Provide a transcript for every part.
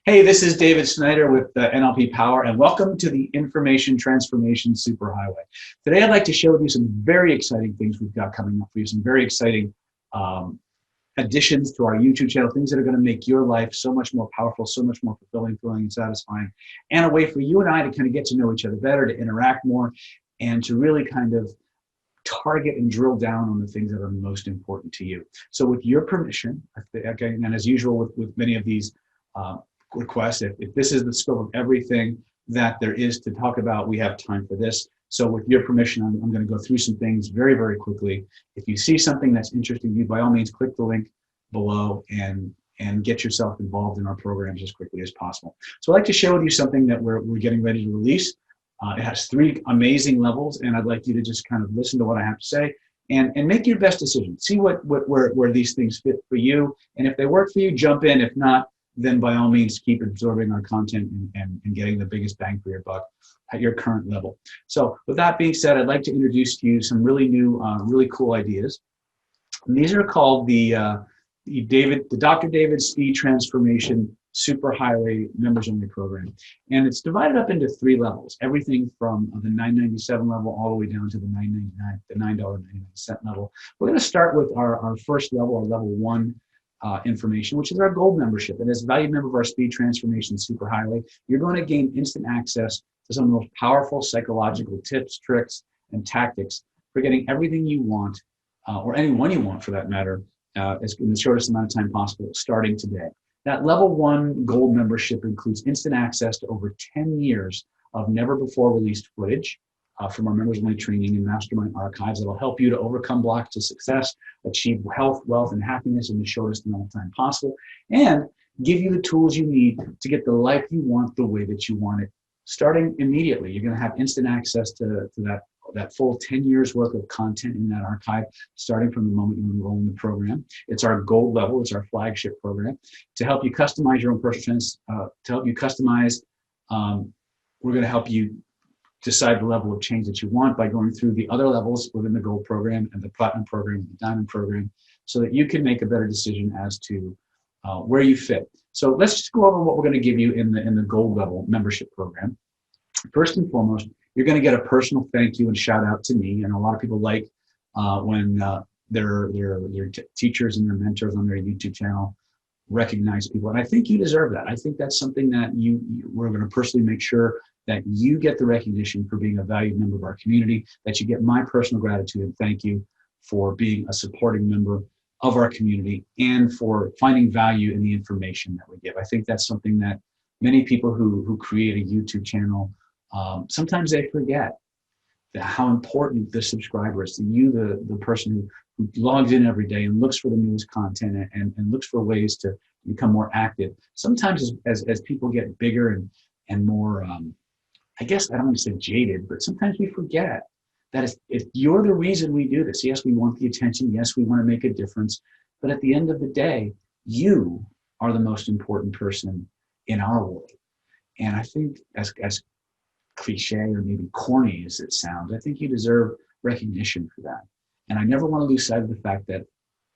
Hey, this is David Snyder with NLP Power, and welcome to the Information Transformation Superhighway. Today, I'd like to share with you some very exciting things we've got coming up for you, some very exciting additions to our YouTube channel, things that are going to make your life so much more powerful, so much more fulfilling, thrilling, and satisfying, and a way for you and I to kind of get to know each other better, to interact more, and to really kind of target and drill down on the things that are most important to you. So with your permission, again, and as usual with many of these requests, if this is the scope of everything that there is to talk about, we have time for this. So with your permission, I'm going to go through some things very, very quickly. If you see something that's interesting to you, by all means, click the link below and get yourself involved in our programs as quickly as possible. So I'd like to share with you something that we're getting ready to release. It has 3 amazing levels, and I'd like you to just kind of listen to what I have to say and make your best decision. See where these things fit for you, and if they work for you, jump in. If not, then by all means, keep absorbing our content and getting the biggest bang for your buck at your current level. So with that being said, I'd like to introduce to you some really new, really cool ideas. And these are called the Dr. David Speed Transformation Superhighway Members Only Program. And it's divided up into 3 levels, everything from the $9.97 level all the way down to the $9.99 level. We're going to start with our first level, our level 1 information, which is our gold membership. And as a valued member of our Speed Transformation Superhighway, you're going to gain instant access to some of the most powerful psychological tips, tricks, and tactics for getting everything you want, or anyone you want for that matter, in the shortest amount of time possible, starting today. That level 1 gold membership includes instant access to over 10 years of never before released footage from our members only training and mastermind archives that'll help you to overcome blocks to success, achieve health, wealth, and happiness in the shortest amount of time possible, and give you the tools you need to get the life you want the way that you want it. Starting immediately, you're going to have instant access to that full 10 years worth of content in that archive, starting from the moment you enroll in the program. It's our gold level, it's our flagship program. To help you customize your own personal trends, to help you customize, we're going to help you decide the level of change that you want by going through the other levels within the gold program and the platinum program and the diamond program, so that you can make a better decision as to where you fit. So let's just go over what we're going to give you in the gold level membership program. First and foremost, you're going to get a personal thank you and shout out to me. And a lot of people like when their teachers and their mentors on their YouTube channel recognize people. And I think you deserve that. I think that's something that we're going to personally make sure that you get the recognition for being a valued member of our community, that you get my personal gratitude and thank you for being a supporting member of our community and for finding value in the information that we give. I think that's something that many people who create a YouTube channel, sometimes they forget how important the subscriber is to you, the person who logs in every day and looks for the newest content and looks for ways to become more active. Sometimes as people get bigger and more, I guess I don't want to say jaded, but sometimes we forget that if you're the reason we do this. Yes, we want the attention. Yes, we want to make a difference. But at the end of the day, you are the most important person in our world. And I think as cliche or maybe corny as it sounds, I think you deserve recognition for that. And I never want to lose sight of the fact that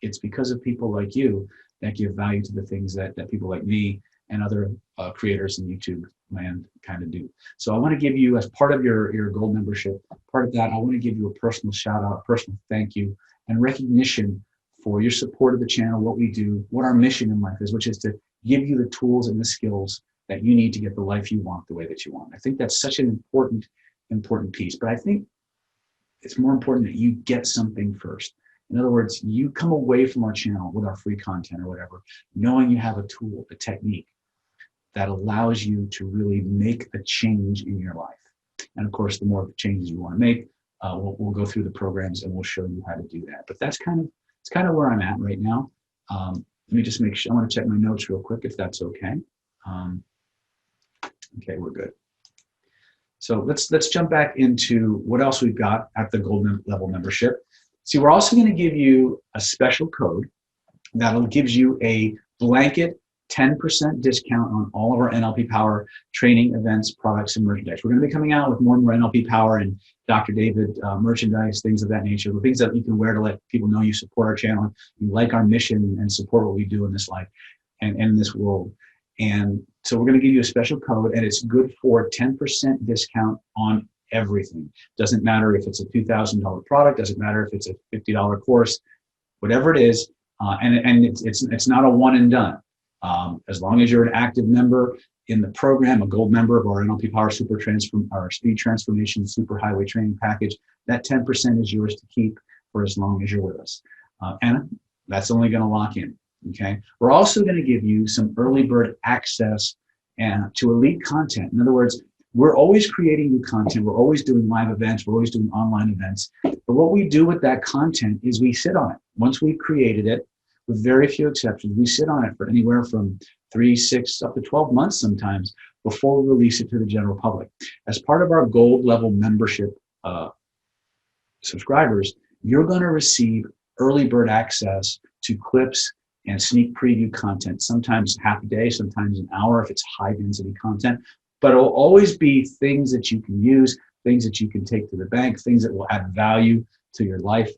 it's because of people like you that give value to the things that people like me and other creators in YouTube land kind of do. So I want to give you, as part of your gold membership, part of that, I want to give you a personal shout out, a personal thank you, and recognition for your support of the channel, what we do, what our mission in life is, which is to give you the tools and the skills that you need to get the life you want the way that you want. I think that's such an important piece. But I think it's more important that you get something first. In other words, you come away from our channel with our free content or whatever, knowing you have a tool, a technique that allows you to really make a change in your life. And of course, the more changes you want to make, we'll go through the programs and we'll show you how to do that. But it's kind of where I'm at right now. Let me just make sure, I want to check my notes real quick if that's okay. Okay, we're good. So let's jump back into what else we've got at the gold level membership. See, we're also going to give you a special code that'll gives you a blanket 10% discount on all of our NLP Power training events, products, and merchandise. We're going to be coming out with more and more NLP Power and Dr. David merchandise, things of that nature, the things that you can wear to let people know you support our channel, you like our mission, and support what we do in this life and in this world. And So we're going to give you a special code, and it's good for 10% discount on everything. Doesn't matter if it's a $2,000 product, doesn't matter if it's a $50 course, whatever it is, and it's not a one and done. As long as you're an active member in the program, a gold member of our NLP Power our Speed Transformation Superhighway Training Package, that 10% is yours to keep for as long as you're with us. And that's only going to lock in. Okay. We're also going to give you some early bird access to elite content. In other words, we're always creating new content. We're always doing live events. We're always doing online events. But what we do with that content is we sit on it. Once we've created it, with very few exceptions, we sit on it for anywhere from 3, 6, up to 12 months sometimes before we release it to the general public. As part of our gold level membership subscribers, you're going to receive early bird access to clips and sneak preview content, sometimes half a day, sometimes an hour if it's high density content. But it'll always be things that you can use, things that you can take to the bank, things that will add value to your life.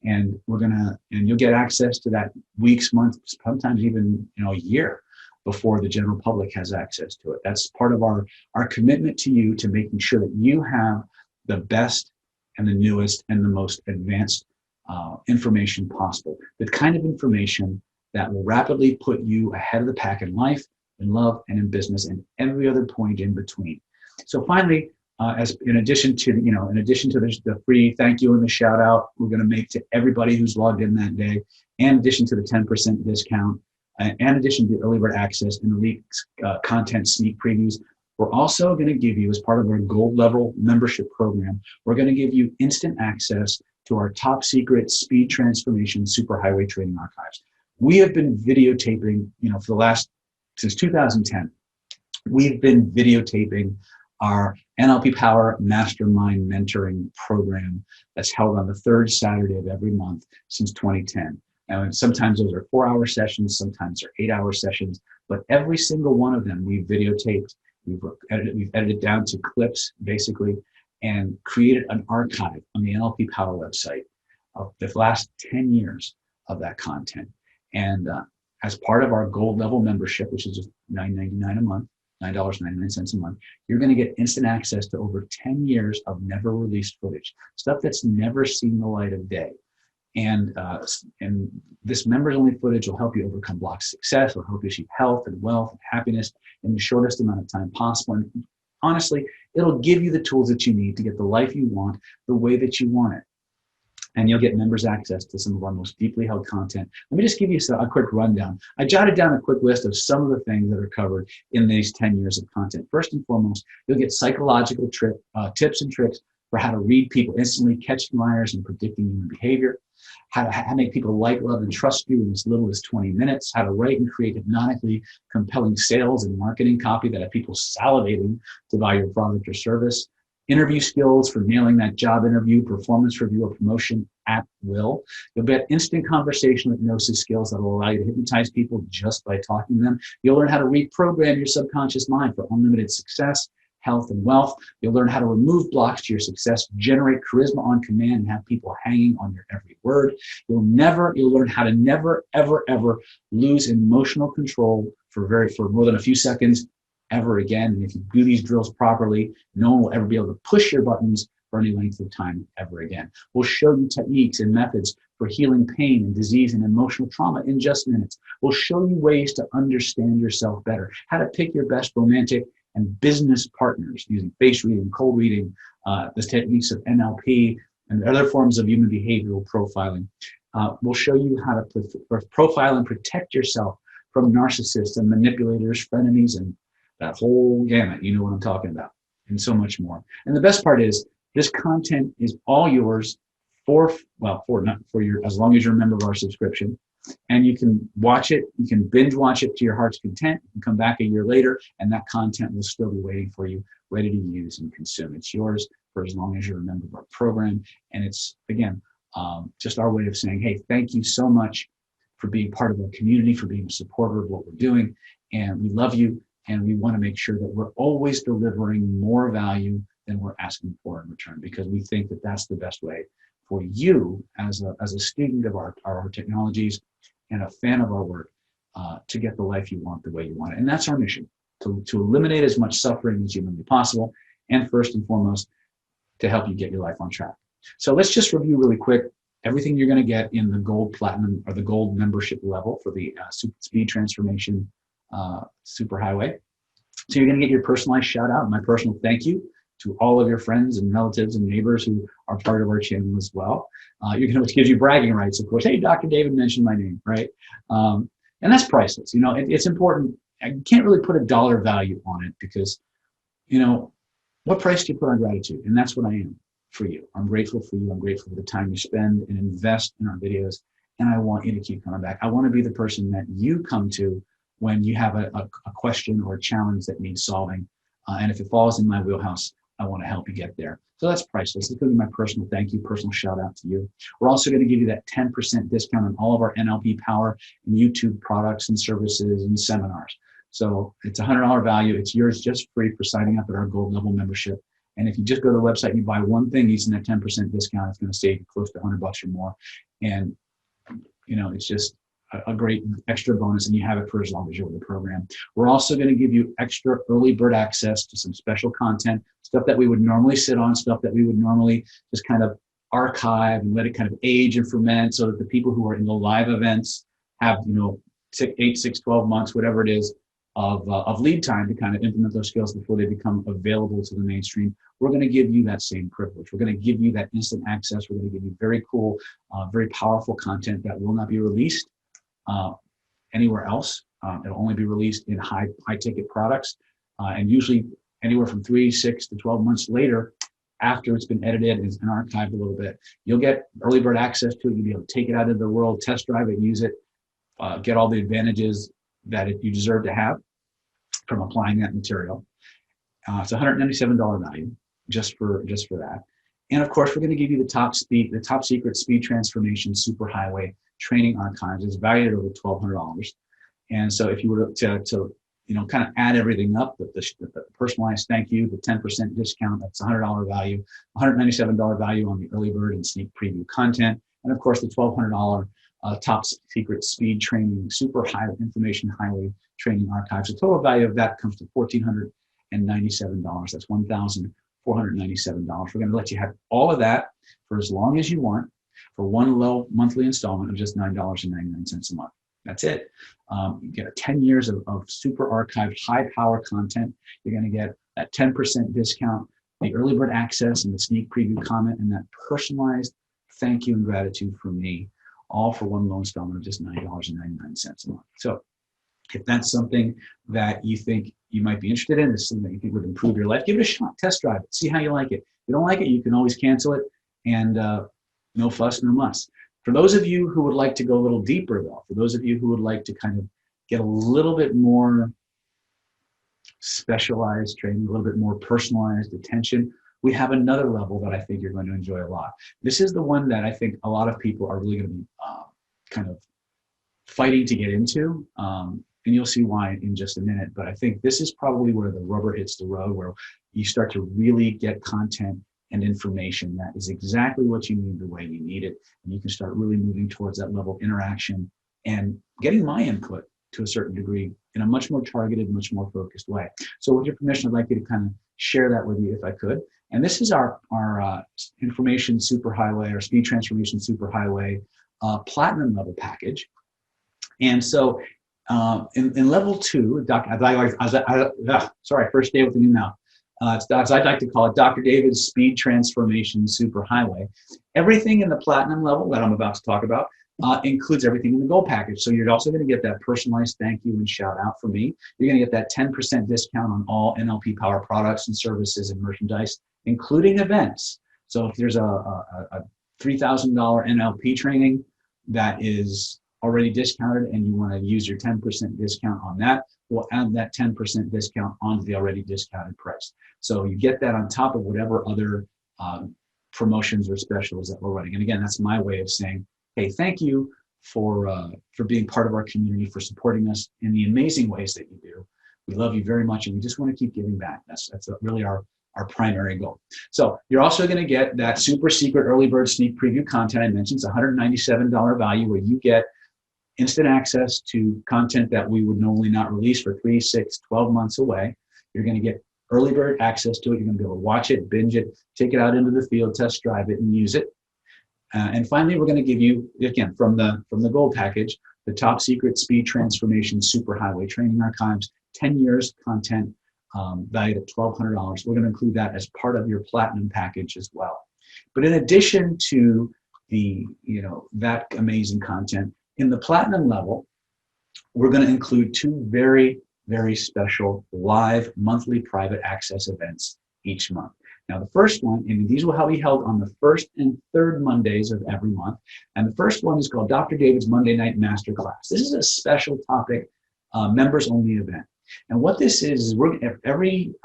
And you'll get access to that weeks, months, sometimes even a year before the general public has access to it. That's part of our commitment to you, to making sure that you have the best and the newest and the most advanced information possible. The kind of information that will rapidly put you ahead of the pack in life, in love, and in business, and every other point in between. So finally, in addition to the free thank you and the shout out we're going to make to everybody who's logged in that day, in addition to the 10% discount, in addition to early bird access and elite content sneak previews, we're also going to give you, as part of our gold level membership program, we're going to give you instant access to our top secret Speed Transformation Superhighway Training Archives. We have been videotaping, since 2010, we've been videotaping our NLP Power Mastermind mentoring program that's held on the third Saturday of every month since 2010. And sometimes those are 4-hour sessions, sometimes they're 8-hour sessions, but every single one of them we've videotaped, we've edited down to clips basically, and created an archive on the NLP Power website of the last 10 years of that content. And as part of our gold level membership, which is just $9.99 a month, $9.99 a month, you're going to get instant access to over 10 years of never released footage, stuff that's never seen the light of day. And this members only footage will help you overcome blocked success, will help you achieve health and wealth and happiness in the shortest amount of time possible. And honestly, it'll give you the tools that you need to get the life you want the way that you want it. And you'll get members access to some of our most deeply held content. Let me just give you a quick rundown. I jotted down a quick list of some of the things that are covered in these 10 years of content. First and foremost, you'll get psychological tips and tricks for how to read people instantly, catching liars, and predicting human behavior, how to make people like, love, and trust you in as little as 20 minutes, how to write and create hypnotically compelling sales and marketing copy that have people salivating to buy your product or service, interview skills for nailing that job interview, performance review, or promotion at will. You'll get instant conversational hypnosis skills that will allow you to hypnotize people just by talking to them. You'll learn how to reprogram your subconscious mind for unlimited success, health, and wealth. You'll learn how to remove blocks to your success, generate charisma on command, and have people hanging on your every word. You'll learn how to never, ever, ever lose emotional control for more than a few seconds ever again. And if you do these drills properly, no one will ever be able to push your buttons for any length of time ever again. We'll show you techniques and methods for healing pain and disease and emotional trauma in just minutes. We'll show you ways to understand yourself better, how to pick your best romantic and business partners using face reading, cold reading, the techniques of NLP and other forms of human behavioral profiling. We'll show you how to profile and protect yourself from narcissists and manipulators, frenemies, and that whole gamut. You know what I'm talking about, and so much more. And the best part is this content is all yours as long as you're a member of our subscription. And you can watch it, you can binge watch it to your heart's content. You can come back a year later and that content will still be waiting for you, ready to use and consume. It's yours for as long as you're a member of our program. And it's, again, just our way of saying, hey, thank you so much for being part of our community, for being a supporter of what we're doing. And we love you. And we want to make sure that we're always delivering more value than we're asking for in return, because we think that that's the best way for you as a student of our technologies and a fan of our work to get the life you want the way you want it. And that's our mission. to eliminate as much suffering as humanly possible, and first and foremost, to help you get your life on track. So let's just review really quick everything you're going to get in the gold, platinum, or the gold membership level for the speed transformation superhighway. So you're going to get your personalized shout out, my personal thank you to all of your friends and relatives and neighbors who are part of our channel as well. You're going to give you bragging rights, of course. Hey, Dr. David mentioned my name, right? And that's priceless. You know, it's important. I can't really put a dollar value on it because, you know, what price do you put on gratitude? And that's what I am for you. I'm grateful for you. I'm grateful for the time you spend and invest in our videos. And I want you to keep coming back. I want to be the person that you come to when you have a question or a challenge that needs solving. And if it falls in my wheelhouse, I want to help you get there. So that's priceless. It's going to be my personal thank you, personal shout out to you. We're also going to give you that 10% discount on all of our NLP Power and YouTube products and services and seminars. So it's a $100 value. It's yours just free for signing up at our gold level membership. And if you just go to the website and you buy one thing using that 10% discount, it's going to save you close to $100 or more. And, you know, it's just a great extra bonus, and you have it for as long as you're with the program. We're also going to give you extra early bird access to some special content, stuff that we would normally sit on, stuff that we would normally just kind of archive and let it kind of age and ferment so that the people who are in the live events have, you know, 12 months, whatever it is, of lead time to kind of implement those skills before they become available to the mainstream. We're going to give you that same privilege. We're going to give you that instant access. We're going to give you very cool, very powerful content that will not be released anywhere else. It'll only be released in high ticket products, and usually anywhere from 3, 6 to 12 months later, after it's been edited and archived a little bit. You'll get early bird access to it. You'll be able to take it out into the world, test drive it, use it, get all the advantages that you deserve to have from applying that material. It's $197 value just for that. And of course, we're going to give you the top secret speed transformation superhighway training archives. It's valued at over $1,200. And so if you were to you know, kind of add everything up, the personalized thank you, the 10% discount, that's $100 value, $197 value on the early bird and sneak preview content, and of course the $1,200 top secret speed training super high information highway training archives. The total value of that comes to $1,497. That's $1,497. We're going to let you have all of that for as long as you want for one low monthly installment of just $9.99 a month. That's it. You get 10 years of super archived, high power content. You're going to get that 10% discount, the early bird access and the sneak preview comment, and that personalized thank you and gratitude from me, all for one low installment of just $9.99 a month. So if that's something that you think you might be interested in, this is something that you think would improve your life, give it a shot, test drive it, see how you like it. If you don't like it, you can always cancel it, and no fuss, no muss. For those of you who would like to go a little deeper though, for those of you who would like to kind of get a little bit more specialized training, a little bit more personalized attention, we have another level that I think you're going to enjoy a lot. This is the one that I think a lot of people are really going to be kind of fighting to get into. And you'll see why in just a minute, but I think this is probably where the rubber hits the road, where you start to really get content and information that is exactly what you need the way you need it. And you can start really moving towards that level of interaction and getting my input to a certain degree in a much more targeted, much more focused way. So with your permission, I'd like you to kind of share that with you if I could. And this is our information superhighway, our speed transformation superhighway platinum level package. And so in level 2, first day with a new mouth. As I'd like to call it, Dr. David's Speed Transformation Superhighway. Everything in the platinum level that I'm about to talk about includes everything in the gold package. So you're also going to get that personalized thank you and shout out from me. You're going to get that 10% discount on all NLP Power products and services and merchandise, including events. So if there's a $3,000 NLP training that is already discounted and you want to use your 10% discount on that, we'll add that 10% discount onto the already discounted price. So you get that on top of whatever other promotions or specials that we're running. And again, that's my way of saying, hey, thank you for being part of our community, for supporting us in the amazing ways that you do. We love you very much, and we just want to keep giving back. That's really our primary goal. So you're also going to get that super secret early bird sneak preview content I mentioned. It's $197 value where you get instant access to content that we would normally not release for 3, 6, 12 months away. You're going to get early bird access to it. You're going to be able to watch it, binge it, take it out into the field, test drive it, and use it. And finally, we're going to give you, again, from the gold package, the top secret speed transformation superhighway training archives, 10 years content valued at $1,200. We're going to include that as part of your platinum package as well. But in addition to that amazing content, in the platinum level, we're going to include 2 very, very special live monthly private access events each month. Now, the first one, and these will be held on the 1st and 3rd Mondays of every month. And the first one is called Dr. David's Monday Night Masterclass. This is a special topic, members-only event. And what this is we're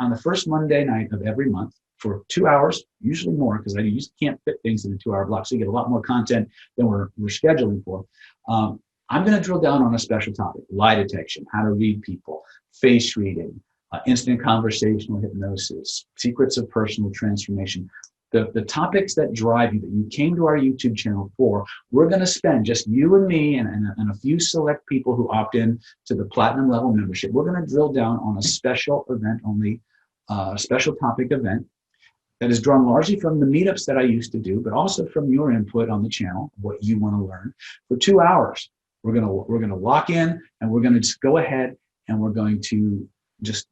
on the first Monday night of every month for 2 hours, usually more, because I usually can't fit things in a 2-hour block, so you get a lot more content than we're scheduling for. I'm going to drill down on a special topic: lie detection, how to read people, face reading, instant conversational hypnosis, secrets of personal transformation. The topics that drive you, that you came to our YouTube channel for, we're going to spend, just you and me and a few select people who opt in to the platinum level membership. We're going to drill down on a special event only, special topic event that is drawn largely from the meetups that I used to do, but also from your input on the channel, what you want to learn. For 2 hours, we're going to lock in, and we're going to just go ahead and we're going to just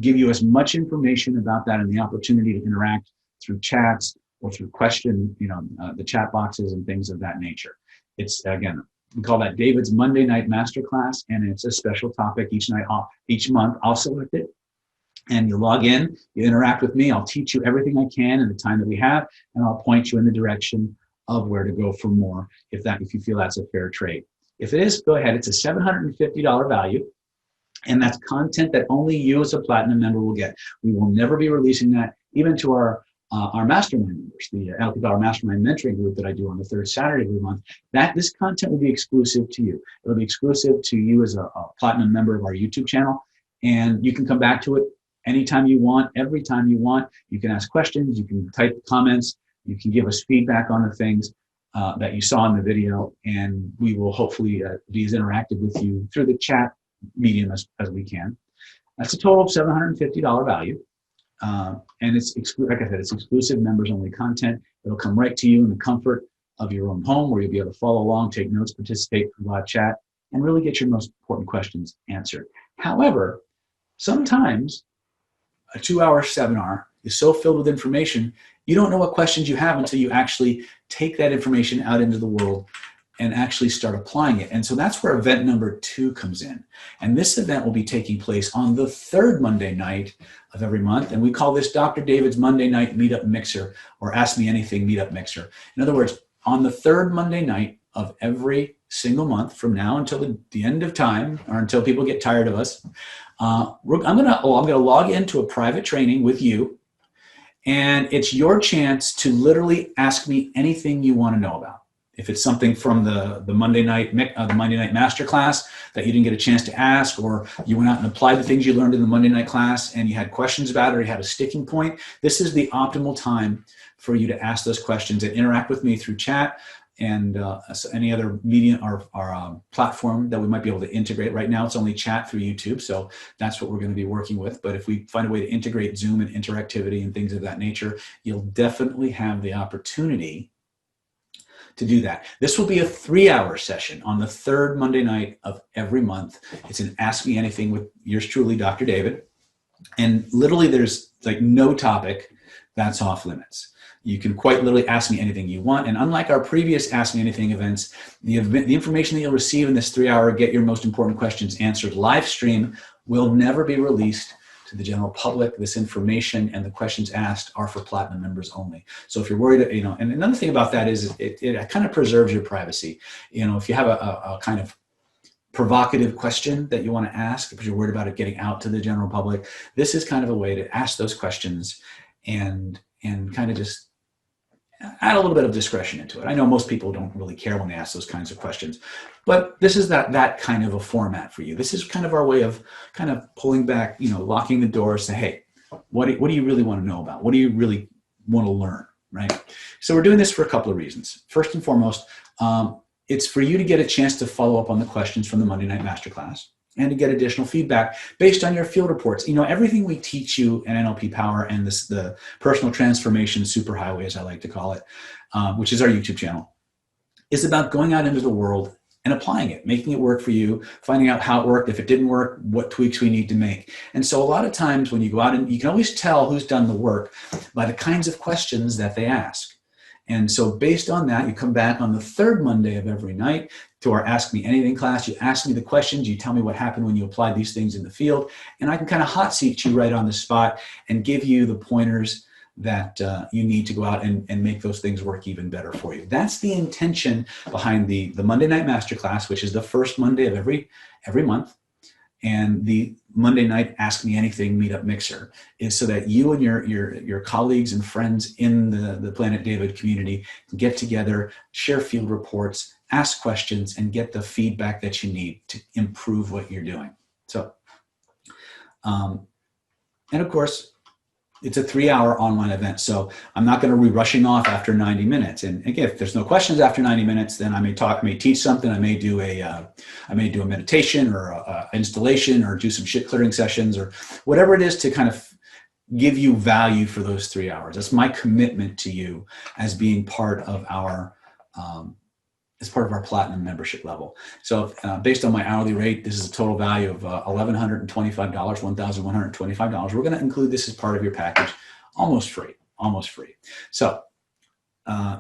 give you as much information about that and the opportunity to interact through chats or through the chat boxes and things of that nature. It's, again, we call that David's Monday Night Masterclass, and it's a special topic each month. I'll select it, and you log in, you interact with me. I'll teach you everything I can in the time that we have, and I'll point you in the direction of where to go for more if you feel that's a fair trade. If it is, go ahead. It's a $750 value. And that's content that only you as a platinum member will get. We will never be releasing that, even to our mastermind members, the NLP Power Mastermind mentoring group that I do on the 3rd Saturday of the month. This content will be exclusive to you. It'll be exclusive to you as a platinum member of our YouTube channel. And you can come back to it anytime you want, every time you want. You can ask questions, you can type comments, you can give us feedback on the things that you saw in the video, and we will hopefully be as interactive with you through the chat medium as we can. That's a total of $750 value. And it's, like I said, it's exclusive members only content. It'll come right to you in the comfort of your own home, where you'll be able to follow along, take notes, participate through live chat, and really get your most important questions answered. However, sometimes a 2-hour seminar is so filled with information, you don't know what questions you have until you actually take that information out into the world and actually start applying it. And so that's where event number 2 comes in. And this event will be taking place on the 3rd Monday night of every month. And we call this Dr. David's Monday Night Meetup Mixer, or Ask Me Anything Meetup Mixer. In other words, on the 3rd Monday night of every single month from now until the end of time, or until people get tired of us, I'm gonna log into a private training with you. And it's your chance to literally ask me anything you want to know about. If it's something from the Monday night Masterclass that you didn't get a chance to ask, or you went out and applied the things you learned in the Monday night class and you had questions about it, or you had a sticking point, this is the optimal time for you to ask those questions and interact with me through chat and any other medium or platform that we might be able to integrate. Right now, it's only chat through YouTube, so that's what we're going to be working with. But if we find a way to integrate Zoom and interactivity and things of that nature, you'll definitely have the opportunity to do that. This will be a 3-hour session on the 3rd Monday night of every month. It's an Ask Me Anything with yours truly, Dr. David. And literally there's like no topic that's off limits. You can quite literally ask me anything you want. And unlike our previous Ask Me Anything events, the information that you'll receive in this 3-hour Get Your Most Important Questions Answered live stream will never be released to the general public. This information and the questions asked are for platinum members only. So if you're worried, and another thing about that is it kind of preserves your privacy. If you have a kind of provocative question that you want to ask, because you're worried about it getting out to the general public, this is kind of a way to ask those questions and kind of just add a little bit of discretion into it. I know most people don't really care when they ask those kinds of questions, but this is that kind of a format for you. This is kind of our way of kind of pulling back, locking the door, say, hey, what do you really want to know about? What do you really want to learn, right? So we're doing this for a couple of reasons. First and foremost, it's for you to get a chance to follow up on the questions from the Monday Night Masterclass and to get additional feedback based on your field reports. You know, everything we teach you in NLP Power and the personal transformation superhighway, as I like to call it, which is our YouTube channel, is about going out into the world and applying it, making it work for you, finding out how it worked. If it didn't work, what tweaks we need to make. And so a lot of times when you go out, and you can always tell who's done the work by the kinds of questions that they ask. And so based on that, you come back on the third Monday of every night to our Ask Me Anything class. You ask me the questions, you tell me what happened when you applied these things in the field, and I can kind of hot seat you right on the spot and give you the pointers that you need to go out and make those things work even better for you. That's the intention behind the Monday Night Masterclass, which is the first Monday of every month. And the Monday night Ask Me Anything Meetup Mixer is so that you and your colleagues and friends in the Planet David community can get together, share field reports, ask questions, and get the feedback that you need to improve what you're doing. So, and of course, it's a 3-hour online event, so I'm not going to be rushing off after 90 minutes. And again, if there's no questions after 90 minutes, then I may teach something. I may do a meditation or a installation, or do some shit clearing sessions, or whatever it is to kind of give you value for those 3 hours. That's my commitment to you as being part of our platinum membership level. So based on my hourly rate, this is a total value of $1,125. We're going to include this as part of your package, almost free. So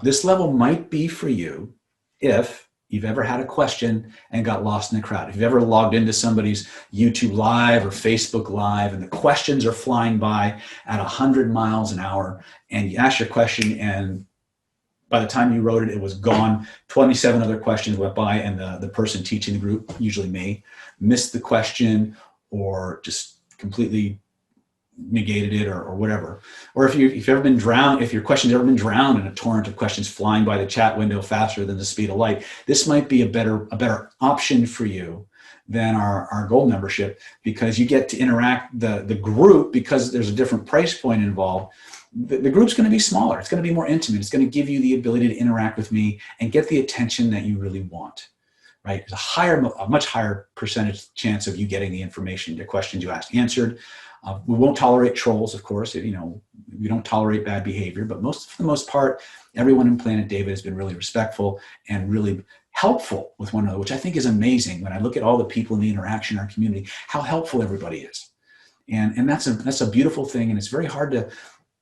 this level might be for you if you've ever had a question and got lost in the crowd. If you've ever logged into somebody's YouTube Live or Facebook Live and the questions are flying by at 100 miles an hour, and you ask your question and by the time you wrote it, it was gone. 27 other questions went by, and the person teaching the group, usually me, missed the question or just completely negated it or whatever. Or if you've ever been drowned, if your question's ever been drowned in a torrent of questions flying by the chat window faster than the speed of light, this might be a better option for you than our gold membership, because you get to interact the group, because there's a different price point involved. The group's going to be smaller. It's going to be more intimate. It's going to give you the ability to interact with me and get the attention that you really want, right? There's a much higher percentage chance of you getting the information, the questions you asked answered. We won't tolerate trolls, of course. We don't tolerate bad behavior, but for the most part, everyone in Planet David has been really respectful and really helpful with one another, which I think is amazing. When I look at all the people in the interaction in our community, how helpful everybody is. And that's a beautiful thing. And it's very hard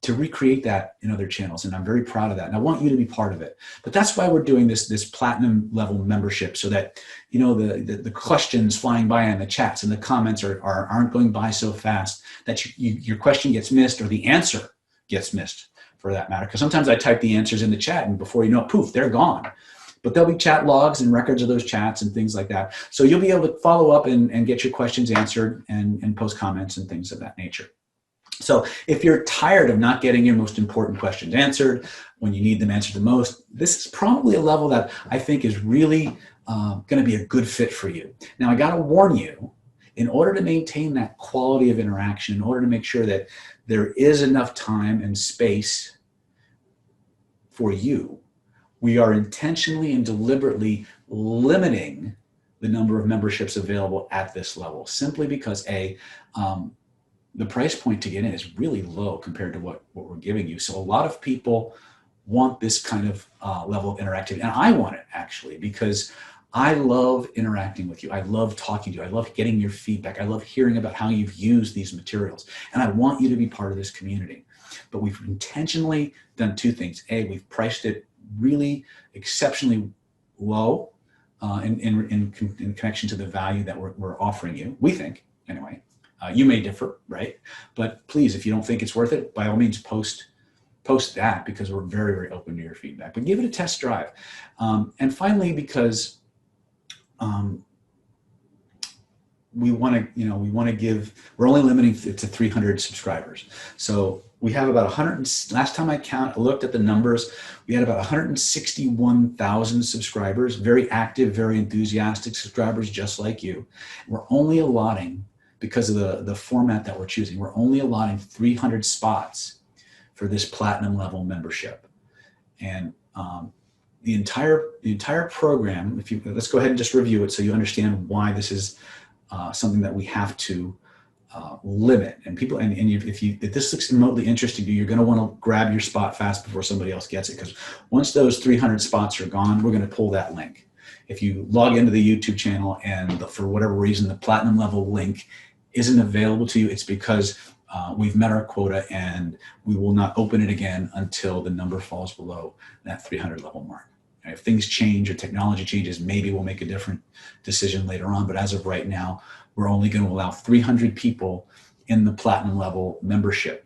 to recreate that in other channels. And I'm very proud of that. And I want you to be part of it. But that's why we're doing this platinum level membership, so that, the questions flying by in the chats and the comments aren't going by so fast that your question gets missed, or the answer gets missed, for that matter. Because sometimes I type the answers in the chat, and before you know it, poof, they're gone. But there'll be chat logs and records of those chats and things like that. So you'll be able to follow up and get your questions answered and post comments and things of that nature. So if you're tired of not getting your most important questions answered when you need them answered the most, this is probably a level that I think is really going to be a good fit for you. Now, I got to warn you, in order to maintain that quality of interaction, in order to make sure that there is enough time and space for you, we are intentionally and deliberately limiting the number of memberships available at this level, simply because the price point to get in is really low compared to what we're giving you. So a lot of people want this kind of level of interactivity. And I want it, actually, because I love interacting with you. I love talking to you. I love getting your feedback. I love hearing about how you've used these materials. And I want you to be part of this community. But we've intentionally done two things. A, we've priced it really exceptionally low in connection to the value that we're offering you, we think, anyway. You may differ, right? But please, if you don't think it's worth it, by all means, post that, because we're very, very open to your feedback. But give it a test drive. And finally, because we want to give, we're only limiting it to 300 subscribers. So we have about 100, last time I looked at the numbers, we had about 161,000 subscribers, very active, very enthusiastic subscribers, just like you. We're only allotting, because of the format that we're choosing, we're only allotting 300 spots for this platinum level membership. And the entire program, let's go ahead and just review it so you understand why this is something that we have to limit. And people, if this looks remotely interesting to you, you're going to want to grab your spot fast before somebody else gets it, because once those 300 spots are gone, we're going to pull that link. If you log into the YouTube channel and for whatever reason the platinum level link isn't available to you, it's because we've met our quota, and we will not open it again until the number falls below that 300 level mark. And if things change or technology changes, maybe we'll make a different decision later on. But as of right now, we're only going to allow 300 people in the platinum level membership.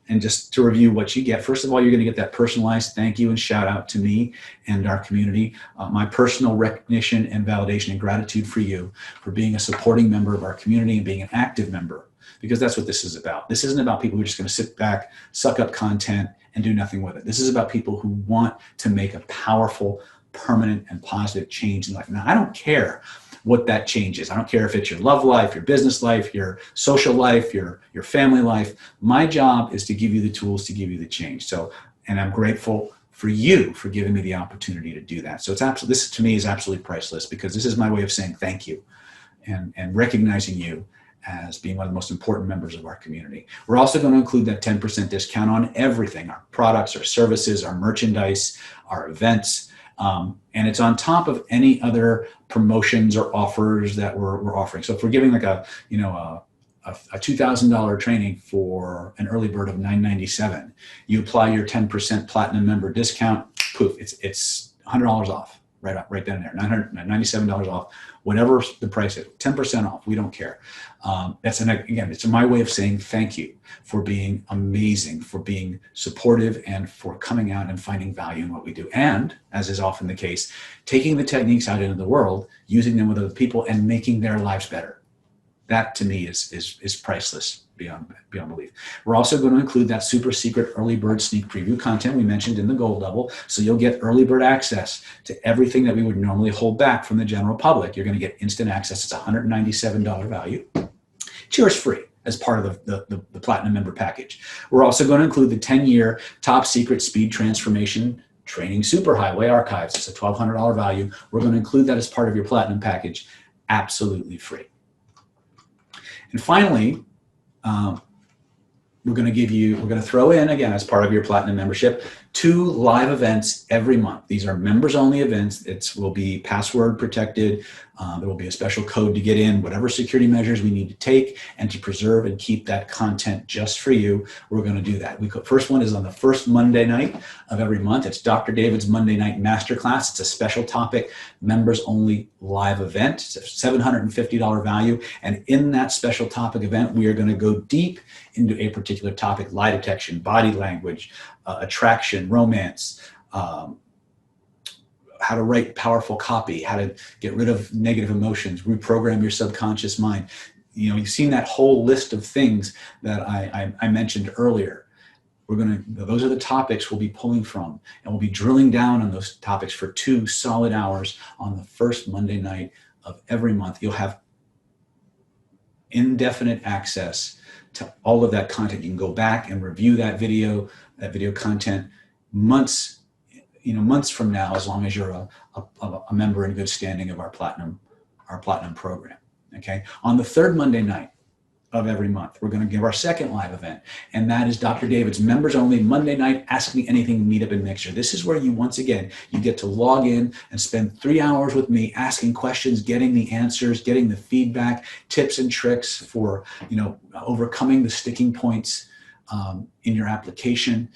And just to review what you get, first of all, you're going to get that personalized thank you and shout out to me and our community, my personal recognition and validation and gratitude for you for being a supporting member of our community and being an active member, because that's what this is about. This isn't about people who are just going to sit back, suck up content, and do nothing with it. This is about people who want to make a powerful, permanent, and positive change in life. Now, I don't care what that change is. I don't care if it's your love life, your business life, your social life, your family life. My job is to give you the tools to give you the change. So, and I'm grateful for you for giving me the opportunity to do that. So this to me is absolutely priceless, because this is my way of saying thank you and recognizing you as being one of the most important members of our community. We're also going to include that 10% discount on everything, our products, our services, our merchandise, our events, and it's on top of any other promotions or offers that we're offering. So if we're giving like a $2,000 training for an early bird of $997, you apply your 10% platinum member discount, poof, it's $100 off, right then and there, $997 off, whatever the price is, 10% off, we don't care. Again, it's my way of saying thank you for being amazing, for being supportive, and for coming out and finding value in what we do. And, as is often the case, taking the techniques out into the world, using them with other people, and making their lives better. That to me is priceless beyond belief. We're also going to include that super secret early bird sneak preview content we mentioned in the gold level. So you'll get early bird access to everything that we would normally hold back from the general public. You're going to get instant access. It's $197 value. It's yours free as part of the platinum member package. We're also going to include the 10-year top secret speed transformation training superhighway archives. It's a $1,200 value. We're going to include that as part of your platinum package, absolutely free. And finally, we're going to throw in, again, as part of your platinum membership, 2 live events every month. These are members only events. It will be password protected. There will be a special code to get in, whatever security measures we need to take and to preserve and keep that content just for you. We're going to do that. First one is on the first Monday night of every month. It's Dr. David's Monday Night Masterclass. It's a special topic, members only live event. It's a $750 value. And in that special topic event, we are going to go deep into a particular topic: lie detection, body language, attraction, romance, how to write powerful copy, how to get rid of negative emotions, reprogram your subconscious mind. You've seen that whole list of things that I mentioned earlier. Those are the topics we'll be pulling from, and we'll be drilling down on those topics for 2 solid hours on the first Monday night of every month. You'll have indefinite access to all of that content. You can go back and review that video content months from now, as long as you're a member in good standing of our platinum program. Okay. On the third Monday night of every month, we're going to give our second live event, and that is Dr. David's members only Monday night Ask Me Anything meetup and mixer. This is where you get to log in and spend 3 hours with me asking questions, getting the answers, getting the feedback, tips and tricks for overcoming the sticking points in your application.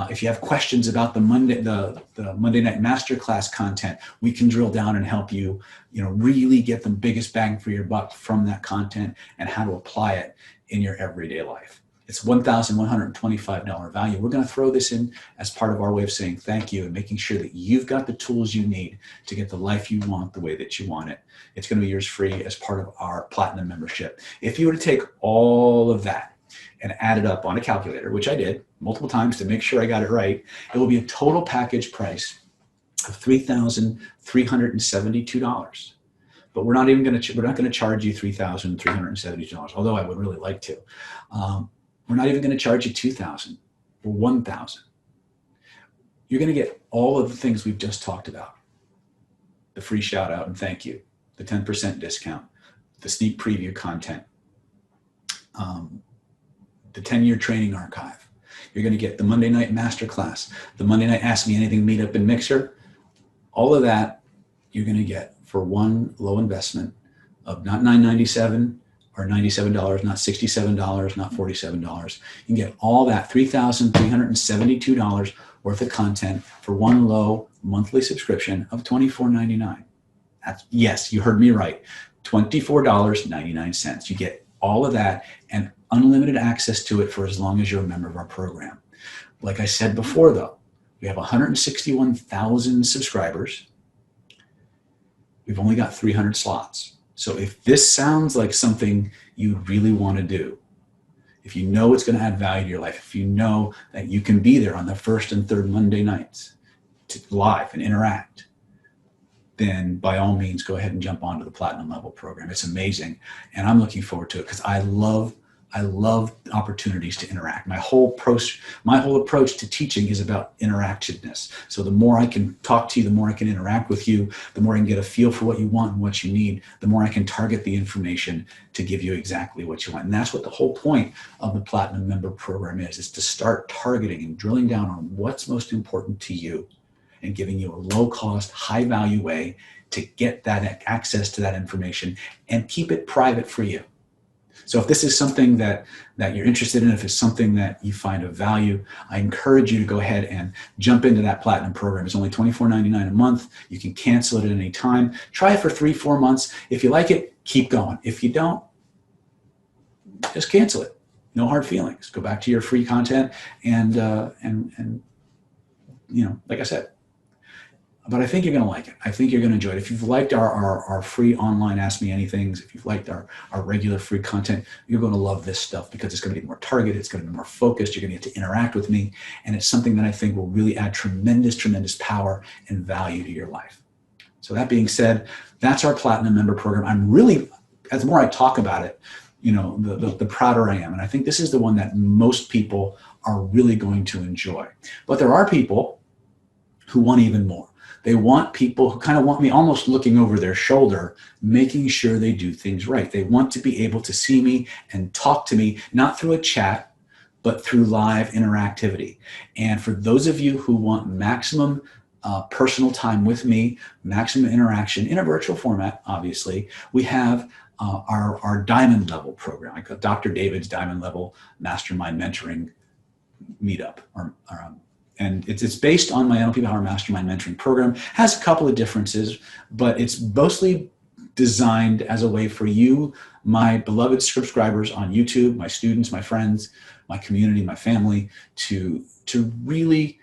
If you have questions about the Monday Night Masterclass content, we can drill down and help you, really get the biggest bang for your buck from that content and how to apply it in your everyday life. It's $1,125 value. We're going to throw this in as part of our way of saying thank you and making sure that you've got the tools you need to get the life you want the way that you want it. It's going to be yours free as part of our platinum membership. If you were to take all of that and add it up on a calculator, which I did multiple times to make sure I got it right, it will be a total package price of $3,372. But we're not going to charge you $3,372, although I would really like to. We're not even going to charge you $2,000 or $1,000. you're going to get all of the things we've just talked about. The free shout out and thank you, the 10% discount, the sneak preview content, the 10-year training archive. You're going to get the Monday night masterclass, the Monday night Ask Me Anything meetup and mixer. All of that you're going to get for one low investment of not $9.97 or $97, not $67, not $47. You can get all that $3,372 worth of content for one low monthly subscription of $24.99. That's, yes, you heard me right, $24.99. You get all of that and unlimited access to it for as long as you're a member of our program. Like I said before, though, we have 161,000 subscribers. We've only got 300 slots. So if this sounds like something you really want to do, if you know it's going to add value to your life, if you know that you can be there on the first and third Monday nights to live and interact, then by all means, go ahead and jump onto the Platinum Level program. It's amazing. And I'm looking forward to it because I love opportunities to interact. My whole approach to teaching is about interactiveness. So the more I can talk to you, the more I can interact with you, the more I can get a feel for what you want and what you need, the more I can target the information to give you exactly what you want. And that's what the whole point of the Platinum Member Program is to start targeting and drilling down on what's most important to you and giving you a low-cost, high-value way to get that access to that information and keep it private for you. So if this is something that you're interested in, if it's something that you find of value, I encourage you to go ahead and jump into that Platinum program. It's only $24.99 a month. You can cancel it at any time. Try it for 3-4 months. If you like it, keep going. If you don't, just cancel it. No hard feelings. Go back to your free content and you know, like I said. But I think you're going to like it. I think you're going to enjoy it. If you've liked our free online Ask Me Anythings, if you've liked our regular free content, you're going to love this stuff because it's going to be more targeted. It's going to be more focused. You're going to get to interact with me. And it's something that I think will really add tremendous, tremendous power and value to your life. So that being said, that's our Platinum Member Program. I'm really, as more I talk about it, you know, the prouder I am. And I think this is the one that most people are really going to enjoy. But there are people who want even more. They want people who kind of want me almost looking over their shoulder, making sure they do things right. They want to be able to see me and talk to me, not through a chat, but through live interactivity. And for those of you who want maximum personal time with me, maximum interaction in a virtual format, obviously, we have our Diamond Level program. I call Dr. David's Diamond Level Mastermind Mentoring Meetup. And it's based on my NLP Power Mastermind Mentoring Program. Has a couple of differences, but it's mostly designed as a way for you, my beloved subscribers on YouTube, my students, my friends, my community, my family, to really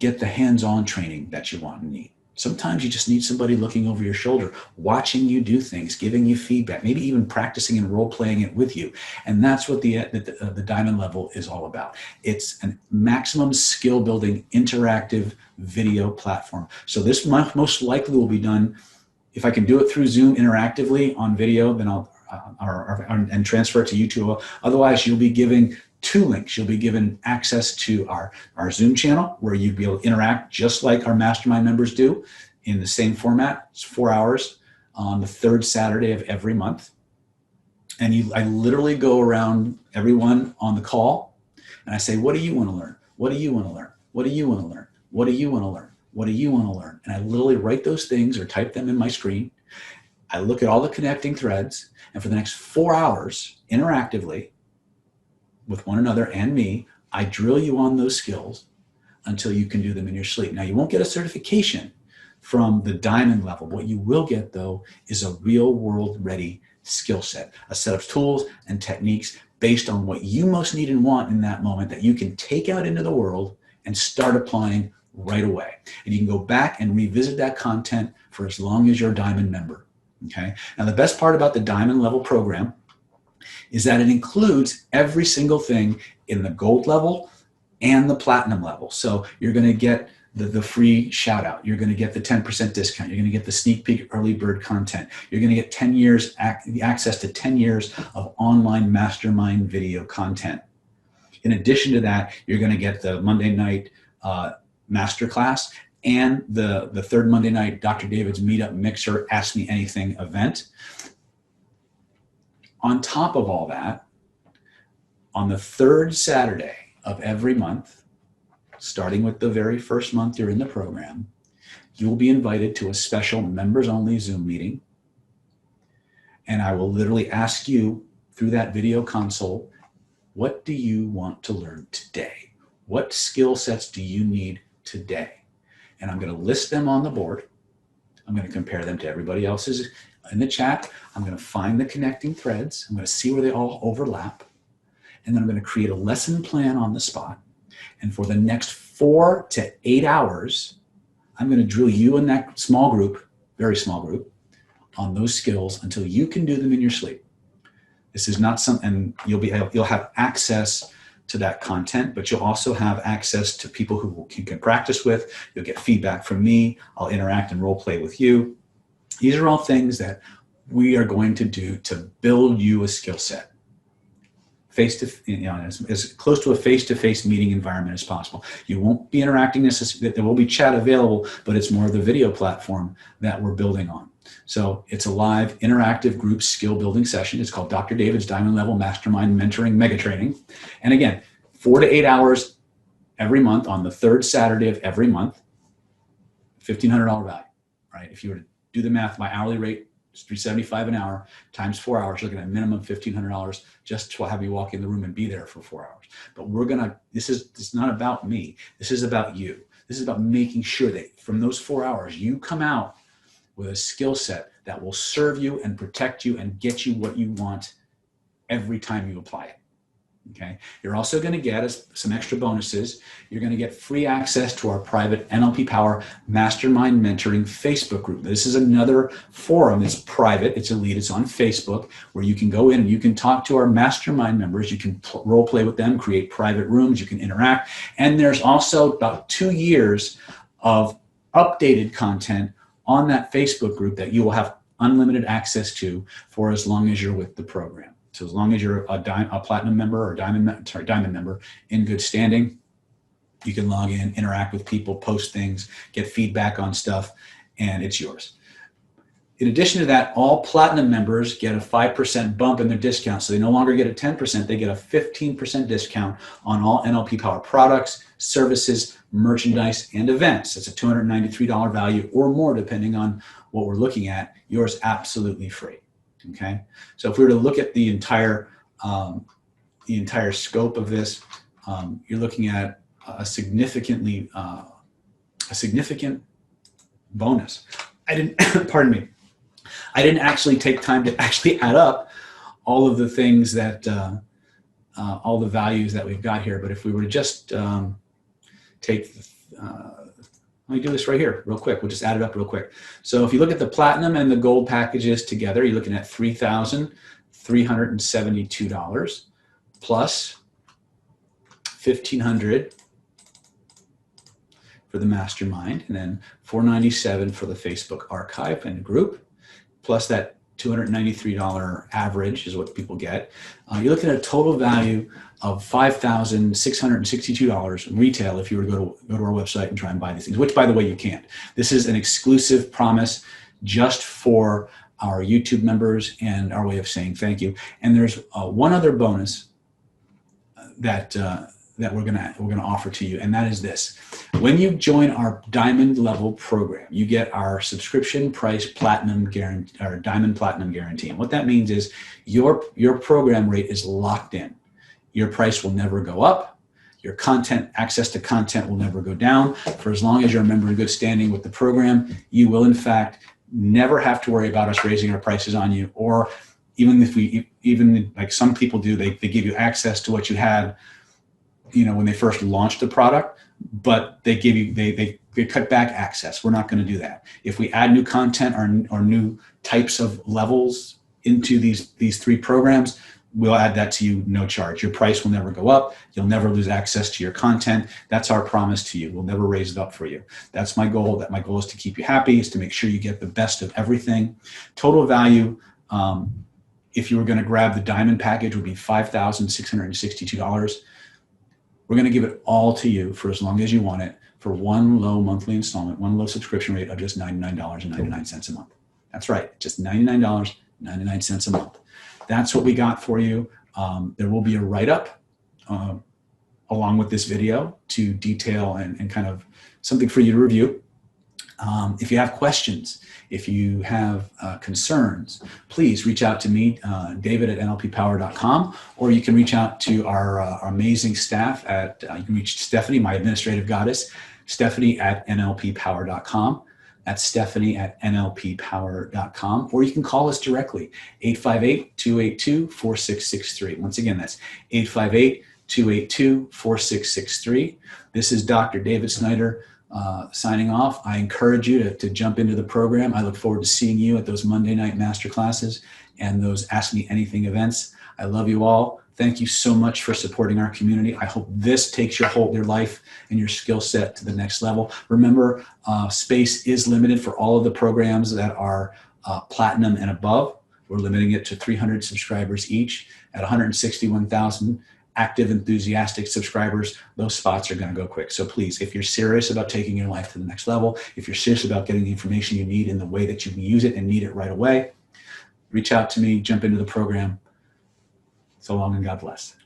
get the hands-on training that you want and need. Sometimes you just need somebody looking over your shoulder, watching you do things, giving you feedback, maybe even practicing and role-playing it with you. And that's what the Diamond Level is all about. It's a maximum skill-building, interactive video platform. So this most likely will be done, if I can do it through Zoom interactively on video, then I'll and transfer it to YouTube. Otherwise, you'll be giving 2 links. You'll be given access to our Zoom channel where you'd be able to interact just like our Mastermind members do in the same format. It's 4 hours on the 3rd Saturday of every month. And I literally go around everyone on the call and I say, what do you want to learn? What do you want to learn? What do you want to learn? What do you want to learn? What do you want to learn? And I literally write those things or type them in my screen. I look at all the connecting threads, and for the next 4 hours, interactively, with one another and me, I drill you on those skills until you can do them in your sleep. Now, you won't get a certification from the Diamond Level. What you will get, though, is a real-world ready skill set, a set of tools and techniques based on what you most need and want in that moment that you can take out into the world and start applying right away. And you can go back and revisit that content for as long as you're a Diamond member. Okay. Now, the best part about the Diamond Level program is that it includes every single thing in the Gold level and the Platinum level. So you're going to get the free shout out. You're going to get the 10% discount. You're going to get the sneak peek early bird content. You're going to get 10 years access to 10 years of online mastermind video content. In addition to that, you're going to get the Monday night Masterclass and the third Monday night Dr. David's Meetup Mixer Ask Me Anything event. On top of all that, on the third Saturday of every month, starting with the very first month you're in the program, you will be invited to a special members-only Zoom meeting. And I will literally ask you through that video console, what do you want to learn today? What skill sets do you need today? And I'm going to list them on the board. I'm going to compare them to everybody else's in the chat. I'm going to find the connecting threads. I'm going to see where they all overlap. And then I'm going to create a lesson plan on the spot. And for the next 4 to 8 hours, I'm going to drill you in that small group, very small group, on those skills until you can do them in your sleep. This is not something, and you'll have access to that content, but you'll also have access to people who you can practice with. You'll get feedback from me. I'll interact and role play with you. These are all things that we are going to do to build you a skill set. As close to a face-to-face meeting environment as possible. You won't be interacting necessarily. There will be chat available, but it's more of the video platform that we're building on. So it's a live interactive group skill building session. It's called Dr. David's Diamond Level Mastermind Mentoring Mega Training. And again, 4 to 8 hours every month on the third Saturday of every month, $1,500 value, right? If you were to do the math, my hourly rate is $375 an hour times 4 hours, you're looking at a minimum $1,500 just to have you walk in the room and be there for 4 hours. But it's not about me. This is about you. This is about making sure that from those 4 hours, you come out with a skill set that will serve you and protect you and get you what you want every time you apply it. Okay. You're also going to get some extra bonuses. You're going to get free access to our private NLP Power Mastermind Mentoring Facebook group. This is another forum. It's private. It's elite. It's on Facebook where you can go in and you can talk to our mastermind members. You can role play with them, create private rooms. You can interact. And there's also about 2 years of updated content on that Facebook group that you will have unlimited access to for as long as you're with the program. So as long as you're a platinum member or diamond member in good standing, you can log in, interact with people, post things, get feedback on stuff, and it's yours. In addition to that, all platinum members get a 5% bump in their discount. So they no longer get a 10%, they get a 15% discount on all NLP Power products, services, merchandise, and events. It's a $293 value or more depending on what we're looking at. Yours absolutely free. Okay, so if we were to look at the entire scope of this, you're looking at a significant bonus. Pardon me. I didn't actually take time to actually add up all of the things that, all the values that we've got here. But if we were to just let me do this right here real quick. We'll just add it up real quick. So if you look at the platinum and the gold packages together, you're looking at $3,372 plus $1,500 for the mastermind, and then $497 for the Facebook archive and group, plus that $293 average is what people get. You're looking at a total value of $5,662 retail if you were to go to our website and try and buy these things, which, by the way, you can't. This is an exclusive promise just for our YouTube members and our way of saying thank you. And there's one other bonus that we're gonna offer to you, and that is this. When you join our diamond level program, you get our subscription price platinum guarantee, or diamond platinum guarantee. And what that means is your program rate is locked in. Your price will never go up. Your access to content will never go down. For as long as you're a member in good standing with the program, you will in fact never have to worry about us raising our prices on you, or even like some people do, they give you access to what you had, when they first launched the product, but they give you, they cut back access. We're not going to do that. If we add new content or new types of levels into these 3 programs, we'll add that to you, no charge. Your price will never go up. You'll never lose access to your content. That's our promise to you. We'll never raise it up for you. That's my goal. My goal is to keep you happy, is to make sure you get the best of everything. Total value, if you were going to grab the diamond package, would be $5,662. We're going to give it all to you for as long as you want it for one low monthly installment, one low subscription rate of just $99.99 a month. That's right, just $99.99 a month. That's what we got for you. There will be a write-up along with this video to detail and kind of something for you to review. If you have questions, if you have concerns, please reach out to me, David at NLPpower.com, or you can reach out to our amazing staff at, you can reach Stephanie, my administrative goddess, Stephanie at NLPpower.com. That's Stephanie at NLPpower.com, or you can call us directly, 858-282-4663. Once again, that's 858-282-4663. This is Dr. David Snyder signing off. I encourage you to jump into the program. I look forward to seeing you at those Monday night masterclasses and those Ask Me Anything events. I love you all. Thank you so much for supporting our community. I hope this takes your life and your skill set to the next level. Remember, space is limited for all of the programs that are platinum and above. We're limiting it to 300 subscribers each. At 161,000 active, enthusiastic subscribers, those spots are going to go quick. So please, if you're serious about taking your life to the next level, if you're serious about getting the information you need in the way that you can use it and need it right away, reach out to me, jump into the program. So long and God bless.